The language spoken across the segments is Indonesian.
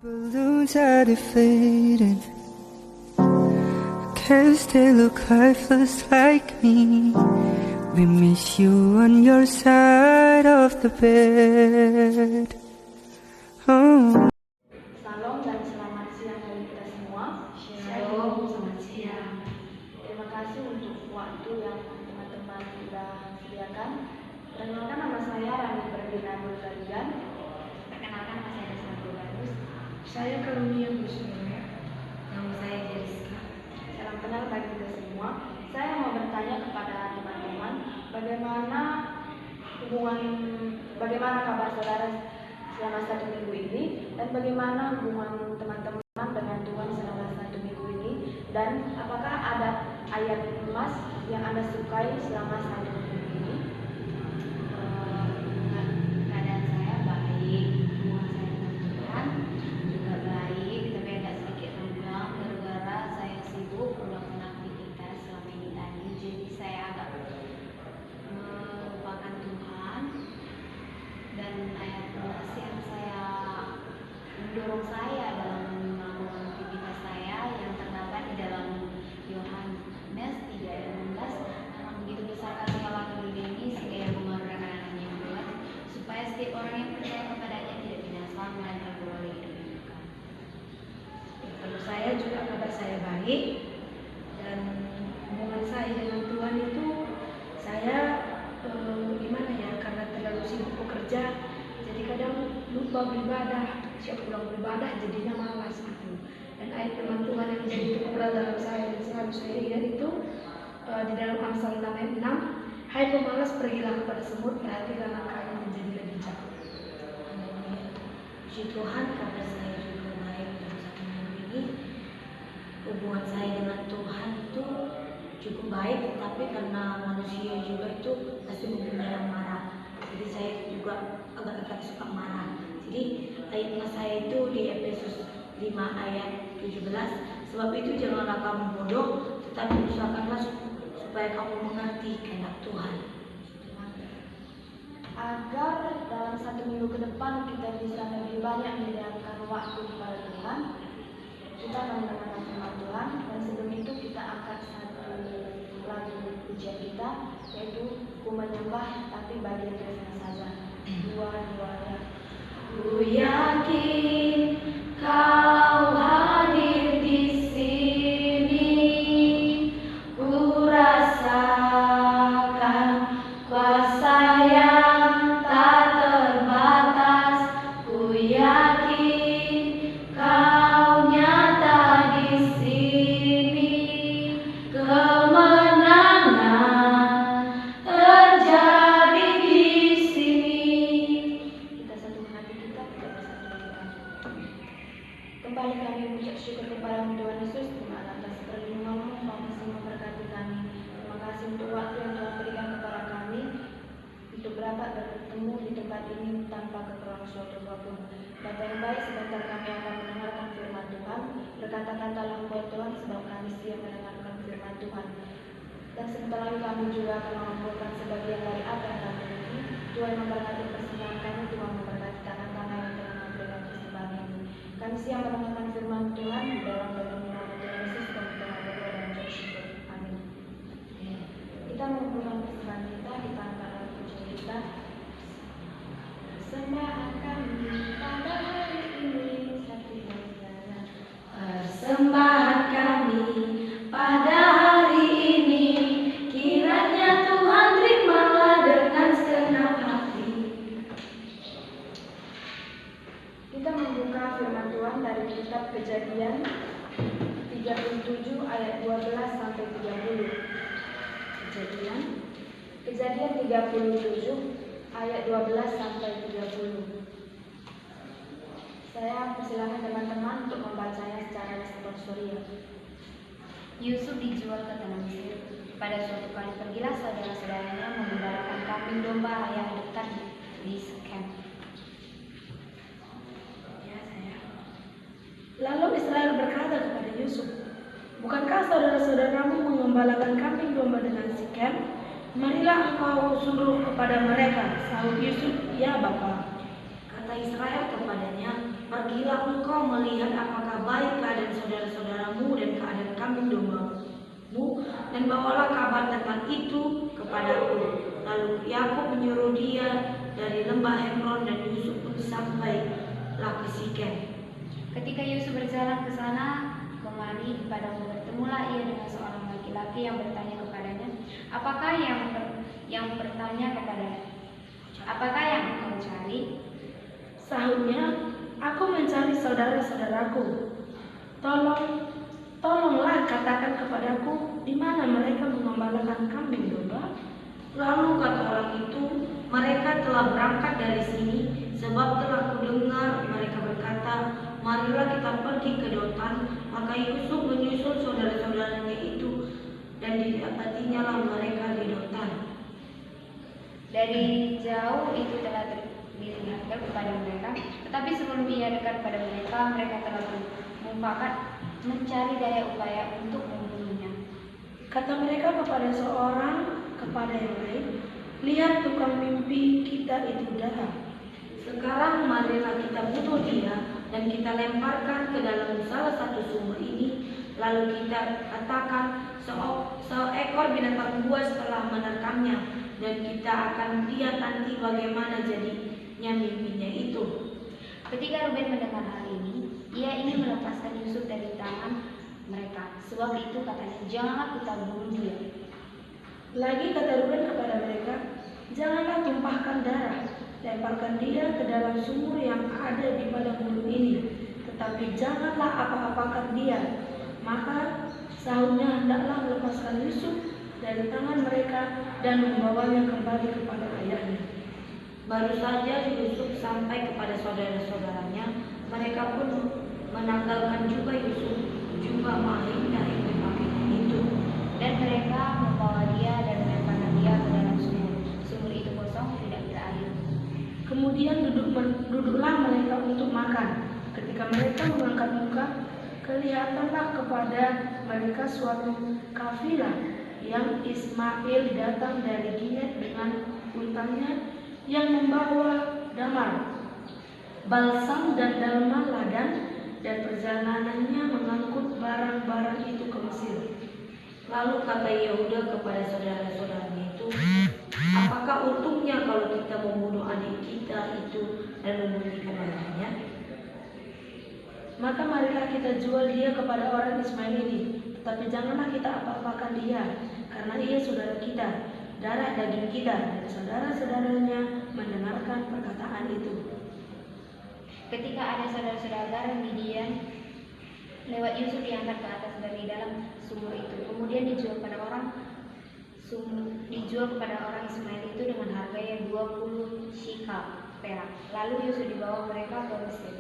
Balloons are deflated. Cause they look lifeless like me. We miss you on your side of the bed. Oh. Salam dan selamat siang bagi kita semua. Shalom, selamat siang. Terima kasih untuk waktu yang teman-teman sudah sediakan. Perkenalkan, nama saya Rani Perdina Nurgalian. Perkenalkan, nama saya Desna Bagus. Saya Karunia Busmaya. Nama saya Jessica. Salam kenal bagi kita semua. Saya mau bertanya kepada teman-teman, bagaimana kabar saudara selama 1 minggu ini, dan bagaimana hubungan teman-teman dengan Tuhan selama 1 minggu ini, dan apakah ada ayat emas yang Anda sukai selama 1 minggu ini? Keadaan saya baik, hubungan saya dengan Tuhan juga baik, tapi agak sedikit renggang gara-gara saya sibuk melakukan aktivitas selama ini tadi, jadi saya agak melupakan Tuhan. Dan ayat emas yang saya mendorong saya dalam melakukan aktivitas saya yang terdapat di dalam Yohanes 3 ayat 16, karena begitu besar kasih Allah kedua ini sehingga Ia mengeluarkan anaknya yang Tuhan, supaya setiap orang yang percaya kepadanya tidak binasa melainkan beroleh hidup yang kekal. Kalau saya juga kabar saya baik, dan hubungan saya dengan Tuhan itu saya gimana ya, karena terlalu sibuk bekerja, jadi kadang lupa beribadah. Siap pulang beribadah jadinya malas gitu. Dan ayat firman Tuhan yang menjadi terberat dalam saya dan selalu saya ingat itu di dalam Amsal 6 ayat 6, hai pemalas, pergilah kepada semut, perhatikan langkahnya menjadi lebih jauh. Puji Tuhan, kabar saya juga baik dalam 1 minggu ini. Hubungan saya dengan Tuhan itu cukup baik, tetapi karena manusia juga itu pasti mempunyai yang marah. Jadi saya juga agak-agak suka marah. Jadi ayat emas saya itu di Efesus 5 ayat 17, sebab itu janganlah kamu bodoh, tetapi usahakanlah supaya kamu mengerti kehendak Tuhan. Agar dalam 1 minggu ke depan kita bisa lebih banyak menyediakan waktu kepada Tuhan, kita akan mendengarkan firman Tuhan, dan sebelum itu kita angkat satu lagu pujian kita, yaitu Ku Menyembah Tapi Bagian Refnya Saja. Dua-duanya. Ku yakin Kau hadir di sini, ku rasakan kuasa yang tak terbatas. Ku yakin Kau nyata di sini, kemenangan terjadi di sini. Kita satukan hati kita bersatu. Kembali kami mengucap syukur kepada Tuhan Yesus. Terima atas perlindungan-Mu, Kau masih memberkati kami. Terima kasih untuk waktu yang Tuhan berikan kepada kami untuk dapat bertemu di tempat ini tanpa keperluan suatu apapun. Bapa yang baik, sebentar kami akan mendengarkan firman Tuhan. Berkata-katalah Engkau Tuhan, sebab kami siap mendengarkan firman Tuhan. Dan sebentar lagi kami juga akan mengumpulkan sebagian dari apa yang kami miliki. Tuhan memberkati persembahan kami, Tuhan memberkati tangan-tangan yang telah memberikan persembahan ini. Kami siap mendengarkan firman Tuhan di dalam nama Tuhan Yesus, dan kita berdoa dan mengucap syukur. Amin. Kita mengumpulkan persembahan kita, kita angkat lagu pujian kita. Persembahan kami pada hari ini satu hadiah. Persembahan kami pada hari ini, kiranya Tuhan terimalah dengan segenap hati. Kita membuka firman Tuhan dari kitab Kejadian 37 ayat 12 sampai 30. Kejadian 37 ayat 12 sampai 30. Saya persilahkan teman-teman untuk membacanya secara responsorial. Yusuf dijual ke tanah Mesir. Pada suatu kali pergilah saudara-saudaranya membebarakan kambing domba yang dekat di Sikem. Lalu Israel berkata kepada Yusuf, bukankah saudara-saudaramu mengembalakan kambing domba dengan Sikem? Marilah engkau suruh kepada mereka. Sahut Yusuf, ya Bapa. Kata Israel kepadanya, pergilah engkau melihat apakah baik keadaan saudara-saudaramu dan keadaan kambing dombamu, dan bawalah kabar tentang itu kepadaku. Lalu Yakub menyuruh dia dari lembah Hebron, dan Yusuf pun sampailah ke Sikem. Ketika Yusuf berjalan ke sana kemari di padang, bertemulah ia dengan seorang laki-laki yang bertanya kepadanya, apakah yang bertanya kepadanya, apakah yang engkau cari? Sahutnya, aku mencari saudara-saudaraku. Tolonglah katakan kepadaku di mana mereka mengembalakan kambing domba. Lalu kata orang itu, mereka telah berangkat dari sini, sebab telah kudengar mereka berkata, marilah kita pergi ke Dotan. Maka Yusuf menyusul saudara-saudaranya itu, dan didapatinya lah mereka di Dotan. Dari jauh itu telah diingatkan kepada mereka, tetapi sebelum ia dekat pada mereka, mereka telah bermufakat mencari daya upaya untuk membunuhnya. Kata mereka kepada seorang kepada yang lain, lihat tukang mimpi kita itu datang. Sekarang marilah kita bunuh dia, dan kita lemparkan ke dalam salah satu sumur ini. Lalu kita katakan, seekor binatang buas telah menerkamnya, dan kita akan lihat nanti bagaimana jadinya mimpinya itu. Ketika Ruben mendengar hal ini, ia ingin melepaskan Yusuf dari tangan mereka. Sebab itu katanya, janganlah kita bunuh dia. Lagi kata Ruben kepada mereka, janganlah tumpahkan darah, lemparkan dia ke dalam sumur yang ada di padang gurun ini, tetapi janganlah apa-apakan dia. Maka sahutnya, hendaklah melepaskan Yusuf dari tangan mereka dan membawanya kembali kepada ayahnya. Baru saja Yusuf sampai kepada saudara-saudaranya, mereka pun menanggalkan jubah Yusuf, jubah mahing yang dipakainya itu, Dan mereka membawa dia dan melemparkan dia ke dalam sumur. Sumur itu kosong, tidak berair. Kemudian duduklah mereka untuk makan. Ketika mereka mengangkat muka, kelihatanlah kepada mereka suatu kafilah yang Ismail datang dari Gilead dengan untanya yang membawa damar, balsam dan dalma ladan, dan perjalanannya mengangkut barang-barang itu ke Mesir. Lalu kata Yehuda kepada saudara-saudaranya itu, apakah untungnya kalau kita membunuh adik kita itu dan membunyikan darahnya? Maka marilah kita jual dia kepada orang Ismail ini, tetapi janganlah kita apa-apakan dia, karena ia saudara kita, darah daging kita. Dan saudara-saudaranya mendengarkan perkataan itu. Ketika ada saudara-saudara Midian lewat, Yusuf diangkat ke atas dari dalam sumur itu. Kemudian dijual kepada orang Ismail itu dengan harga yang 20 shikal perak. Lalu Yusuf dibawa mereka ke Mesir.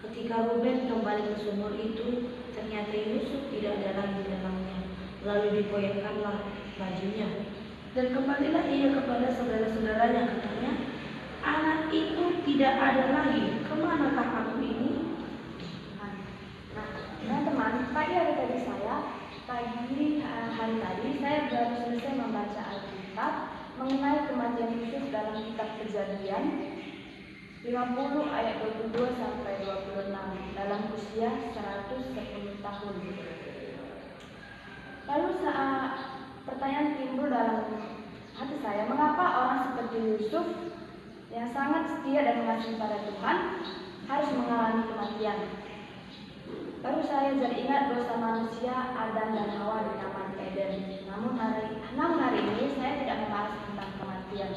Ketika Ruben kembali ke sumur itu, ternyata Yusuf tidak ada lagi di dalamnya. Lalu dipoyakkanlah bajunya. Dan kembalilah ia kepada saudara-saudaranya, katanya, anak itu tidak ada lagi, kemanakah aku ini? Nah, teman-teman, pagi hari tadi saya baru selesai membaca Alkitab mengenai kematian Yusuf dalam kitab Kejadian 50 ayat 22 sampai 26 dalam usia 110 tahun. Lalu pertanyaan timbul dalam hati saya, mengapa orang seperti Yusuf yang sangat setia dan mengasihi pada Tuhan harus mengalami kematian? Baru saya jadi ingat dosa manusia Adam dan Hawa di Taman Eden. Namun hari ini saya tidak membahas tentang kematian.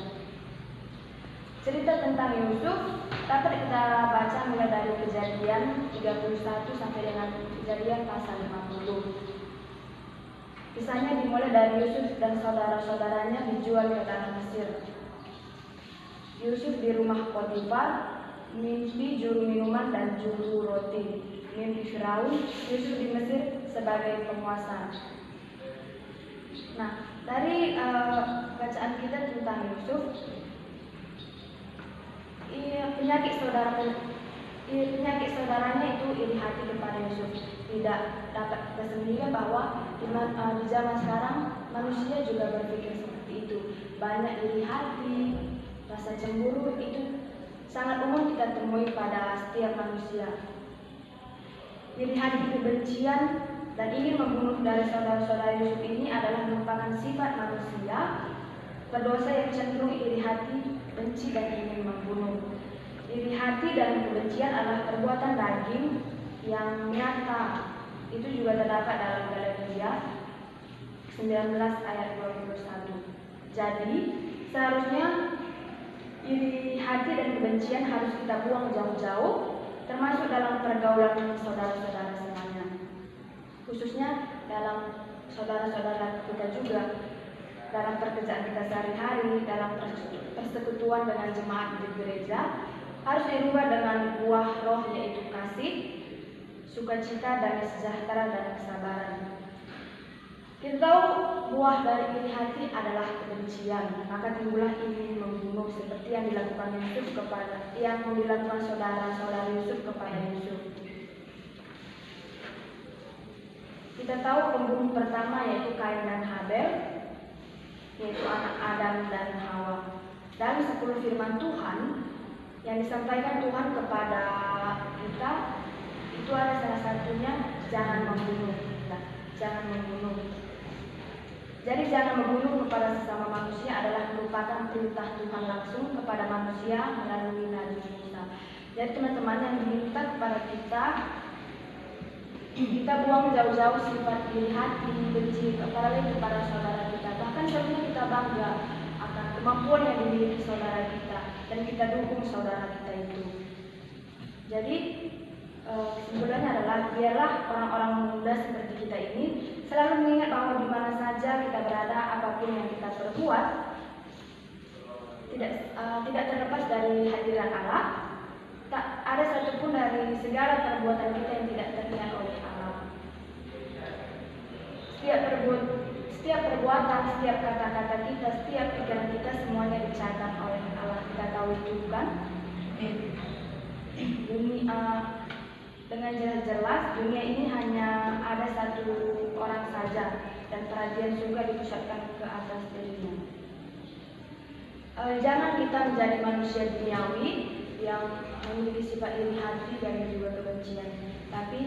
Cerita tentang Yusuf dapat kita baca mulai dari Kejadian 31 sampai dengan Kejadian pasal 50. Kisahnya dimulai dari Yusuf dan saudara-saudaranya dijual ke tanah Mesir. Yusuf di rumah Potifar, mimpi juru minuman dan juru roti. Mimpi Firaun, Yusuf di Mesir sebagai penguasa. Nah, dari bacaan kita tentang Yusuf, penyakit saudaranya itu iri hati kepada Yusuf. Tidak dapat kita sendiri bahwa di zaman sekarang manusia juga berpikir seperti itu. Banyak iri hati, rasa cemburu itu sangat umum kita temui pada setiap manusia. Iri hati, kebencian, dan ingin membunuh dari saudara-saudara Yusuf ini adalah merupakan sifat manusia berdosa yang cenderung iri hati, benci, dan ingin membunuh. Iri hati dan kebencian adalah perbuatan daging yang nyata. Itu juga terdapat dalam Galatia 19 ayat 21. Jadi, seharusnya iri hati dan kebencian harus kita buang jauh-jauh, termasuk dalam pergaulan saudara-saudara semuanya. Khususnya dalam saudara-saudara kita juga, dalam pekerjaan kita sehari-hari, dalam persekutuan dengan jemaat di gereja, harus dirubah dengan buah roh, yaitu kasih, sukacita, damai sejahtera, dan kesabaran. Kita tahu buah dari iri hati adalah kebencian, maka timbullah ingin membunuh seperti yang dilakukan saudara-saudara Yusuf kepada Yusuf. Kita tahu pembunuh pertama yaitu Kain dan Habel, yaitu anak Adam dan Hawa. Dari 10 firman Tuhan yang disampaikan Tuhan kepada kita, itu ada salah satunya, jangan membunuh. Jangan membunuh. Jadi jangan membunuh kepada sesama manusia adalah merupakan perintah Tuhan langsung kepada manusia melalui Nabi Musa. Jadi teman-teman, yang diminta kepada kita buang jauh-jauh sifat iri hati, benci, apalagi kepada saudara kita. Bahkan seharusnya kita bangga akan kemampuan yang dimiliki saudara kita dan kita dukung saudara kita itu. Jadi sebenarnya adalah biarlah orang-orang muda seperti kita ini selalu mengingat bahwa di mana saja kita berada, apapun yang kita perbuat, tidak terlepas dari hadirat Allah. Tak ada satupun dari segala perbuatan kita yang tidak terlihat oleh Allah. Setiap perbuatan, setiap kata-kata kita, setiap pikiran kita, semuanya dicatat oleh Allah. Kita tahu itu kan? Dengan jelas dunia ini hanya ada satu orang saja, dan perhatian surga dipusatkan ke atas dirinya. Jangan kita menjadi manusia duniawi yang memiliki sifat iri hati dan juga kebencian, tapi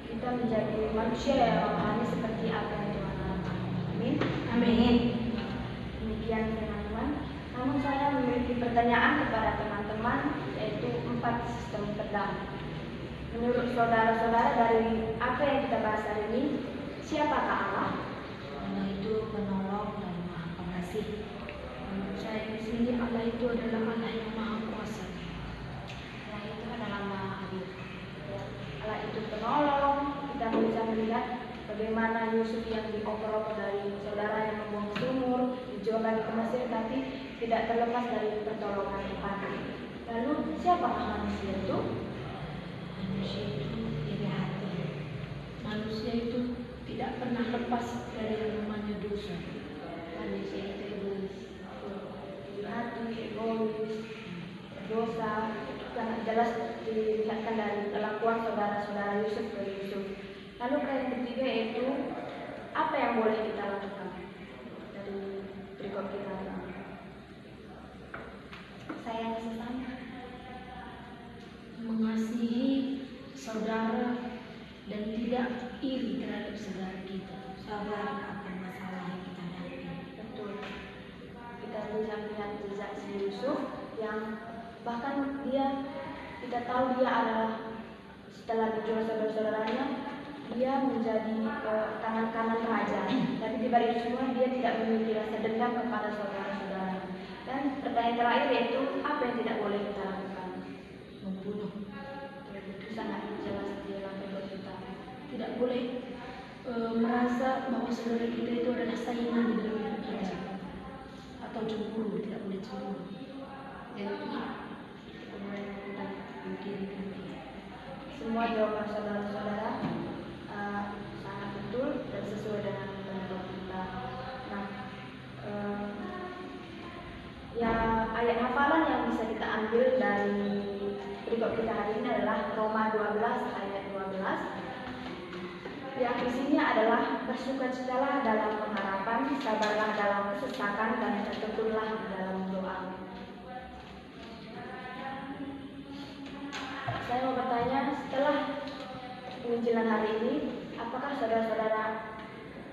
kita menjadi manusia yang rohani seperti apa yang Tuhan harapkan. Amin. Amin. Demikian teman-teman. Namun saya memiliki pertanyaan kepada teman-teman, yaitu 4 sistem pedang. Menurut saudara-saudara, dari apa yang kita bahas hari ini, siapakah Allah? Allah itu penolong dan maha pengasih. Menurut saya di sini Allah itu adalah Allah yang maha kuasa. Allah itu adalah maha adil. Allah itu penolong. Kita bisa melihat bagaimana Yusuf yang dioper-oper dari saudara yang membuang sumur, dijualkan ke Mesir, tapi tidak terlepas dari pertolongan Tuhan. Lalu siapakah manusia itu? Manusia itu iri hati. Manusia itu tidak pernah lepas dari yang namanya dosa. Manusia itu egois, iri hati, egois, dosa. Itu sangat jelas dilihatkan dari kelakuan saudara-saudara Yusuf ke Yusuf. Lalu yang ketiga yaitu apa yang boleh kita lakukan dari berikut kita. Sayang sesama, Mengasihi saudara dan tidak iri terhadap saudara kita. Sabar akan masalah yang kita hadapi. betul. Kita bisa melihat jejak si Yusuf yang bahkan kita tahu dia adalah, setelah dijual saudara-saudaranya, dia menjadi tangan kanan raja. Tapi di balik semua dia tidak memiliki rasa dendam kepada saudara-saudaranya. Dan pertanyaan terakhir yaitu apa yang tidak boleh kita lakukan? Membunuh. Itu sangat jelas di dalam Bible kita. Tidak boleh merasa bahwa saudara kita itu adalah saingan di dalam hidup kita, atau cemburu. Tidak boleh cemburu. Dan itu kemudian kita memikirkan semua jawaban saudara-saudara sangat betul dan sesuai dengan Bible kita. Nah, ayat hafalan yang bisa kita ambil dari berikut kita hari ini adalah Roma 12 ayat 12. Yang isinya adalah bersukacitalah dalam pengharapan, sabarlah dalam kesesakan, dan tekunlah dalam doa. penginjilan hari ini, apakah saudara-saudara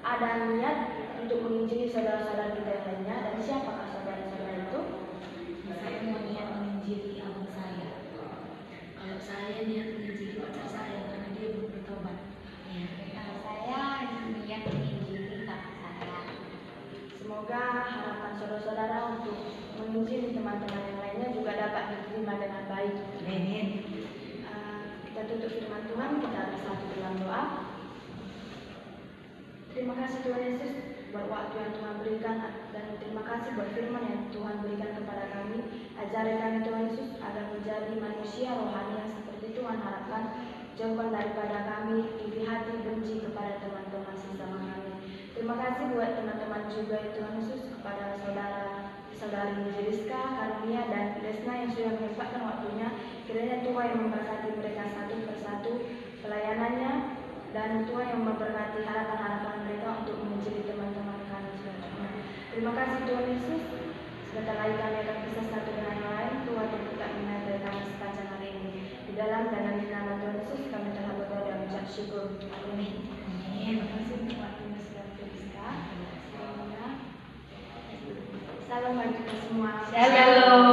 ada niat untuk menginjili saudara-saudara kita yang lainnya, dan siapakah saudara-saudara itu? Saya mau niat menginjili abang saya. Kalau saya niat menginjili pacar saya karena dia belum bertobat. Ya. Saya niat menginjili kakak saya. Semoga harapan saudara-saudara untuk menginjili teman-teman yang lainnya juga dapat diterima dengan baik. Amin. Kita tutup firman Tuhan, kita bersatu dalam doa. Terima kasih Tuhan Yesus buat waktu yang Tuhan berikan, dan terima kasih buat firman yang Tuhan berikan kepada kami. Ajari kami Tuhan Yesus agar menjadi manusia rohani yang seperti Tuhan harapkan. Jauhkan daripada kami iri hati benci kepada teman-teman sesama kami. Terima kasih buat teman-teman juga ya Tuhan Yesus, kepada saudari Jeriska, Karunia, dan Lesna yang sudah menyempatkan waktunya. Kiranya Tuhan yang memberkati mereka satu persatu pelayanannya, dan Tuhan yang memberkati harapan-harapan mereka untuk menginjili teman-teman kami selanjutnya. Terima kasih Tuhan Yesus. Sebentar lagi kami akan pisah satu dengan yang lain. Tuhan yang tetap menyertai kami sepanjang hari ini. Di dalam dan dalam nama Tuhan Yesus kami telah berdoa dan mengucap syukur. Amin. Terima kasih untuk waktunya sudah Jeriska. Salam bagi kita semua. Shalom.